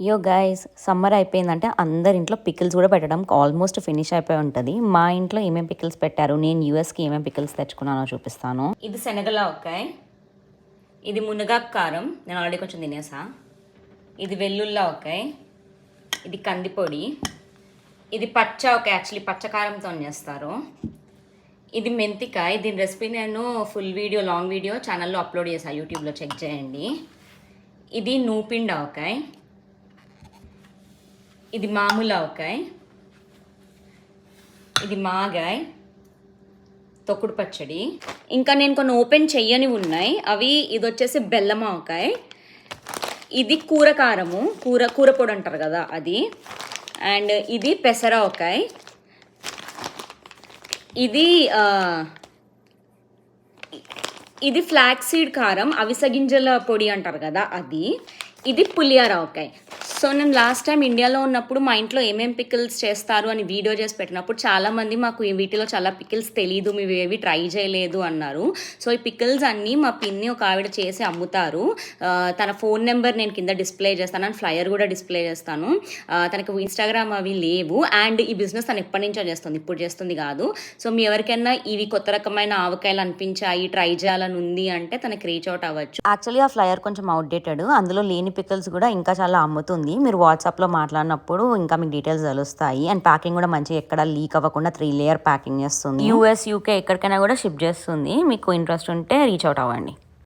యో guys, summer అయిపోయిందంటే అందరి ఇంట్లో పికిల్స్ కూడా పెట్టడం ఆల్మోస్ట్ ఫినిష్ అయిపోయి ఉంటుంది. మా ఇంట్లో ఏమేమి పికిల్స్ పెట్టారు, నేను యూఎస్కి ఏమేమి పికిల్స్ తెచ్చుకున్నానో చూపిస్తాను. ఇది శనగల ఒక్కాయ్, ఇది మునగాకు కారం, నేను ఆల్రెడీ కొంచెం తినేసా. ఇది వెల్లుల్లా ఒక్కాయ్, ఇది కందిపొడి, ఇది పచ్చ ఒక యాక్చువల్లీ పచ్చకారంతో చేస్తారు. ఇది మెంతికాయ, దీని రెసిపీ నేను ఫుల్ వీడియో లాంగ్ వీడియో ఛానల్లో అప్లోడ్ చేశాను, యూట్యూబ్లో చెక్ చేయండి. ఇది నూపిండి ఆవకాయ, ఇది మామూలు ఆవకాయ, ఇది మాగాయ్, తొక్కుడు పచ్చడి. ఇంకా నేను కొన్ని ఓపెన్ చెయ్యని ఉన్నాయి అవి. ఇది వచ్చేసి బెల్లం ఆవకాయ, ఇది కూర కారము, కూర పొడి అంటారు కదా అది. అండ్ ఇది పెసర ఆవకాయ, ఇది ఫ్లాక్స్ సీడ్ కారం, అవిసె గింజల పొడి అంటారు కదా అది. ఇది పులియార ఆవకాయ. సో నేను లాస్ట్ టైం ఇండియాలో ఉన్నప్పుడు మా ఇంట్లో ఏమేమి పికిల్స్ చేస్తారు అని వీడియో చేసి పెట్టినప్పుడు చాలామంది మాకు వీటిలో చాలా పికిల్స్ తెలీదు, మేము ఏవి ట్రై చేయలేదు అన్నారు. సో ఈ పికిల్స్ అన్నీ మా పిన్ని ఒక ఆవిడ చేసి అమ్ముతారు. తన ఫోన్ నెంబర్ నేను కింద డిస్ప్లే చేస్తాను, అండ్ ఫ్లయర్ కూడా డిస్ప్లే చేస్తాను. తనకు ఇన్స్టాగ్రామ్ అవి లేవు, అండ్ ఈ బిజినెస్ తను ఎప్పటి నుంచో చేస్తుంది, ఇప్పుడు చేస్తుంది కాదు. సో మీ ఎవరికైనా ఇవి కొత్త రకమైన ఆవకాయలు అనిపించాయి, ట్రై చేయాలని ఉంది అంటే తనకి రీచ్ అవుట్ అవ్వచ్చు. యాక్చువల్లీ ఆ ఫ్లయర్ కొంచెం అవుట్డేటెడ్, అందులో లేని పికిల్స్ కూడా ఇంకా చాలా అమ్ముతుంది. మీరు వాట్సాప్లో మాట్లాడినప్పుడు ఇంకా మీకు డీటెయిల్స్ తెలుస్తాయి. అండ్ ప్యాకింగ్ కూడా మంచిగా ఎక్కడ లీక్ అవ్వకుండా 3 లేయర్ ప్యాకింగ్ చేస్తుంది. యూఎస్, యూకే ఎక్కడికైనా కూడా షిప్ చేస్తుంది. మీకు ఇంట్రెస్ట్ ఉంటే రీచ్ అవుట్ అవ్వండి.